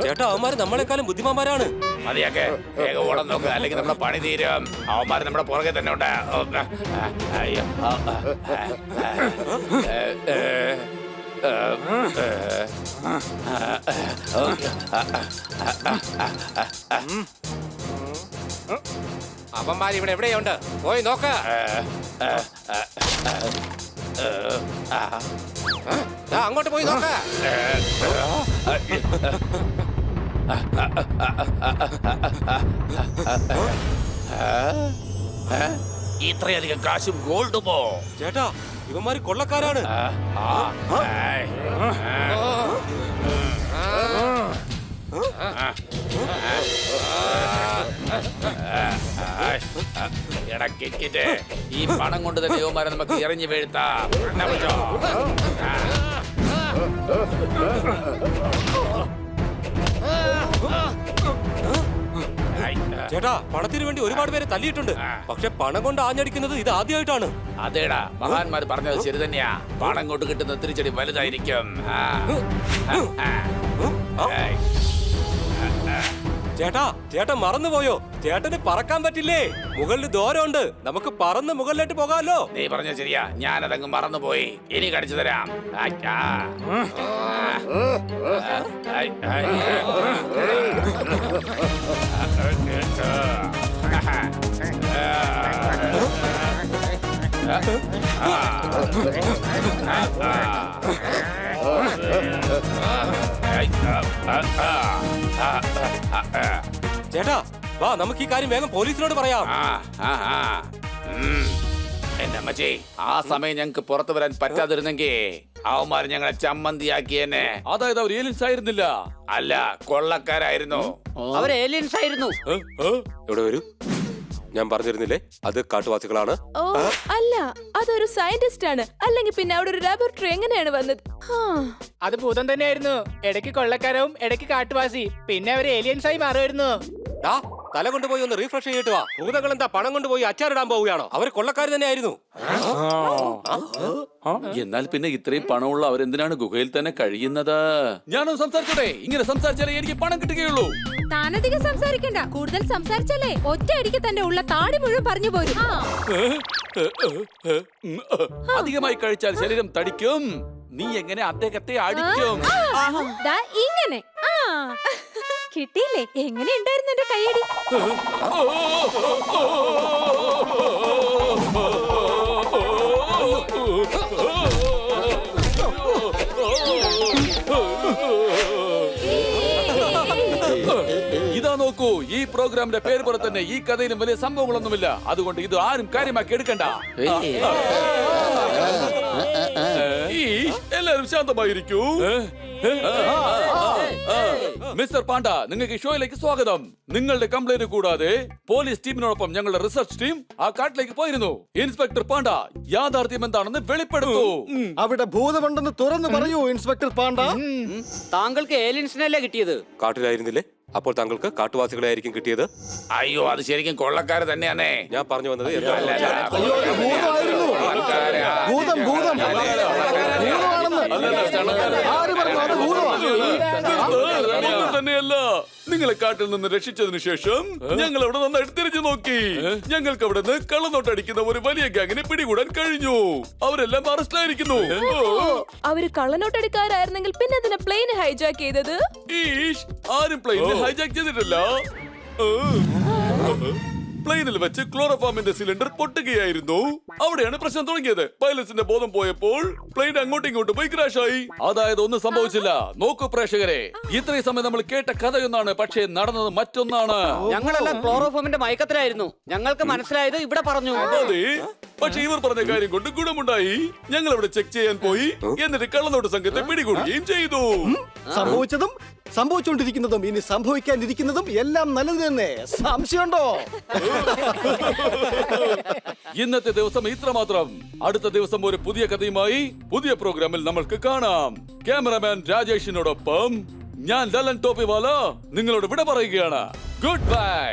ചേട്ടാ അവന്മാര് നമ്മളെക്കാളും ബുദ്ധിമാന്മാരാണ്. മതിയാക്കെ വേഗം ഓടാൻ നോക്കുക, അല്ലെങ്കിൽ നമ്മുടെ പണി തീരും. അവന്മാര് നമ്മുടെ പുറകെ തന്നെ ഉണ്ട്. അയ്യോ അവന്മാർ ഇവിടെ എവിടെയുണ്ട്? പോയി നോക്ക. അങ്ങോട്ട് പോയി നോക്ക. ഇത്രയധികം കാശും ഗോൾഡുമോ? ചേട്ടാ ഇവന്മാര് കൊള്ളക്കാരാണ്. ഇടക്കിറ്റ് ഈ പണം കൊണ്ട് തന്നെ യുവമാരെ നമുക്ക് ഇറങ്ങി വീഴ്ത്താം. ചേട്ടാ പണത്തിന് വേണ്ടി ഒരുപാട് പേരെ തല്ലിയിട്ടുണ്ട്. പക്ഷെ പണം കൊണ്ട് ആഞ്ഞടിക്കുന്നത് ഇത് ആദ്യമായിട്ടാണ്. അതേടാ, മഹാന്മാർ പറഞ്ഞത് ശരി തന്നെയാ. പണം കൊണ്ട് കിട്ടുന്ന തിരിച്ചടി വലുതായിരിക്കും. ചേട്ടാ ചേട്ടൻ മറന്നുപോയോ? ചേട്ടന് പറക്കാൻ പറ്റില്ലേ? മുകളിൽ ദൂരമുണ്ട്, നമുക്ക് പറന്ന് മുകളിലോട്ട് പോകാമല്ലോ. നീ പറഞ്ഞ ശരിയാ, ഞാനതങ്ങ് മറന്നുപോയി. ഇനി കടിച്ചു തരാം. ചേട്ടാ വാ, നമുക്ക് ഈ കാര്യം വേഗം പോലീസിനോട് പറയാം. എന്റെ അമ്മച്ചി, ആ സമയം ഞങ്ങക്ക് പുറത്തു വരാൻ പറ്റാതിരുന്നെങ്കിൽ അവന്മാർ ഞങ്ങളെ ചമ്മന്തിയാക്കിയെന്നെ. അതായത് അവർ ഏലിയൻസ് ആയിരുന്നില്ല. അല്ല, കൊള്ളക്കാരായിരുന്നു. അവർ ഏലിയൻസ് ആയിരുന്നു. ഇവിടെ വരൂ. ഞാൻ പറഞ്ഞിരുന്നില്ലേ അത് കാട്ടുവാസികളാണ്. ഓ അല്ല, അതൊരു സയന്റിസ്റ്റ് ആണ്. അല്ലെങ്കിൽ പിന്നെ അവിടെ ഒരു ലാബോറട്ടറി എങ്ങനെയാണ് വന്നത്? അത് ഭൂതം തന്നെയായിരുന്നു. ഇടയ്ക്ക് കൊള്ളക്കാരവും ഇടയ്ക്ക് കാട്ടുവാസി, പിന്നെ അവര് ഏലിയൻസ് ആയി മാറുമായിരുന്നു. തല കൊണ്ടുപോയി ഒന്ന് റീഫ്രഷ് ചെയ്തിട്ട് വാ. ഭൂതങ്ങൾ എന്താ പണം കൊണ്ടുപോയി അച്ചാറിടാൻ പോവുകയാണോ? അവർ കൊള്ളക്കാർ തന്നെയായിരുന്നു. എന്നാൽ പിന്നെ ഇത്രയും പണമുള്ള അവരെന്തിനാണ് ഗുഹയിൽ തന്നെ കഴിയുന്നത്? ഞാനും സംസാരിച്ചോട്ടെ. ഇങ്ങനെ സംസാരിച്ചാലേ എനിക്ക് പണം കിട്ടുകയുള്ളൂ. താനധികം സംസാരിക്കണ്ട. കൂടുതൽ സംസാരിച്ചല്ലേ ഒറ്റ അടിക്ക് തന്റെ ഉള്ള താടി മുഴുവൻ പറഞ്ഞു പോരും. അധികമായി കഴിച്ചാൽ ശരീരം തടിക്കും. നീ എങ്ങനെ അദ്ദേഹത്തെ അടിക്കും? ദാ ഇങ്ങനെ. കിട്ടിയില്ലേ? എങ്ങനെ ഉണ്ടായിരുന്നു എന്റെ കയ്യടി? ഇതാ നോക്കൂ, ഈ പ്രോഗ്രാമിന്റെ പേര് പോലെ തന്നെ ഈ കഥയിലും വലിയ സംഭവങ്ങളൊന്നുമില്ല. അതുകൊണ്ട് ഇത് ആരും കാര്യമാക്കി എടുക്കണ്ട. എല്ലാരും ശാന്തമായിരിക്കൂ. മിസ്റ്റർ പാണ്ഡ, നിങ്ങൾക്ക് ഷോയിലേക്ക് സ്വാഗതം. നിങ്ങളുടെ കംപ്ലൈന്റ് കൂടാതെ പോലീസ് ടീമിനോടൊപ്പം ഞങ്ങളുടെ റിസർച്ച് ടീം ആ കാട്ടിലേക്ക് പോയിരുന്നു. ഇൻസ്പെക്ടർ പാണ്ഡ, യാഥാർത്ഥ്യം എന്താണെന്ന് വെളിപ്പെടുത്തൂ. അവിടെ ഭൂതമുണ്ടെന്ന് തുറന്നു പറയൂ ഇൻസ്പെക്ടർ പാണ്ഡ. താങ്കൾക്ക് ഏലിയൻസിനല്ലേ കിട്ടിയത്? കാട്ടിലായിരുന്നില്ലേ? അപ്പോൾ താങ്കൾക്ക് കാട്ടുവാസികളെ ആയിരിക്കും കിട്ടിയത്. അയ്യോ, അത് ശരിക്കും കൊള്ളക്കാര് തന്നെയാണേ. ഞാൻ പറഞ്ഞു വന്നത് അല്ല, അല്ല, അയ്യോ, അത് ഭൂതമായിരുന്നു. കൊള്ളക്കാരാ. ഭൂതം ഭൂതം ഭൂതമാണെന്ന് ആര് പറഞ്ഞു? അത് ഭൂതമാണ്. ഒന്നും തന്നെയല്ല. നിങ്ങളെ കാട്ടിൽ നിന്ന് രക്ഷിച്ചതിന് ശേഷം ഞങ്ങൾ അവിടെ നന്നായിട്ട് തിരിഞ്ഞു നോക്കി. ഞങ്ങൾക്ക് അവിടെ നിന്ന് കള്ളനോട്ടടിക്കുന്ന ഒരു വലിയ ഗ്യാങ്ങിനെ പിടികൂടാൻ കഴിഞ്ഞു. അവരെല്ലാം അറസ്റ്റിലായിരിക്കുന്നു. അവര് കള്ളനോട്ടടിക്കാരായിരുന്നെങ്കിൽ പിന്നെ അതിനെ പ്ലെയിൻ ഹൈജാക്ക് ചെയ്തത്? ഈഷ്, ആരും പ്ലെയിനിൽ ഹൈജാക്ക് ചെയ്തിട്ടില്ല. പ്ലെയിനിൽ വെച്ച് ക്ലോറോഫോമിന്റെ സിലിണ്ടർ പൊട്ടുകയായിരുന്നു. അവിടെയാണ് പ്രശ്നം തുടങ്ങിയത്. പൈലറ്റ്സിന്റെ ബോധം പോയപ്പോൾ പ്ലെയിൻ അങ്ങോട്ടും ഇങ്ങോട്ടും പോയി ക്രാഷ് ആയി. അതായത് ഒന്നും സംഭവിച്ചില്ല. നോക്കൂ പ്രേക്ഷകരെ, ഇത്രയും സമയം നമ്മൾ കേട്ട കഥയൊന്നാണ്, പക്ഷേ നടന്നത് മറ്റൊന്നാണ്. ഞങ്ങളെല്ലാം ക്ലോറോഫോമിന്റെ മയക്കത്തിലായിരുന്നു. ഞങ്ങൾക്ക് മനസ്സിലായത് ഇവിടെ പറഞ്ഞു. അതെ, പക്ഷെ ഇവർ പറഞ്ഞ കാര്യം കൊണ്ട് ഗുണമുണ്ടായി. ഞങ്ങൾ അവിടെ ചെക്ക് ചെയ്യാൻ പോയി. എന്നിട്ട് കള്ളനോട്ട് സംഘത്തെ പിടികൂടുകയും ചെയ്തു. സംഭവിച്ചതും സംഭവിച്ചുകൊണ്ടിരിക്കുന്നതും ഇനി സംഭവിക്കാനിരിക്കുന്നതും എല്ലാം നല്ലത് തന്നെ. സംശയമുണ്ടോ? ഇന്നത്തെ ദിവസം ഇത്രമാത്രം. അടുത്ത ദിവസം ഒരു പുതിയ കഥയുമായി പുതിയ പ്രോഗ്രാമിൽ നമ്മൾക്ക് കാണാം. ക്യാമറമാൻ രാജേഷിനോടൊപ്പം ഞാൻ ലലൻ ടോപ്പിവാല നിങ്ങളോട് വിട പറയുകയാണ്. Good bye.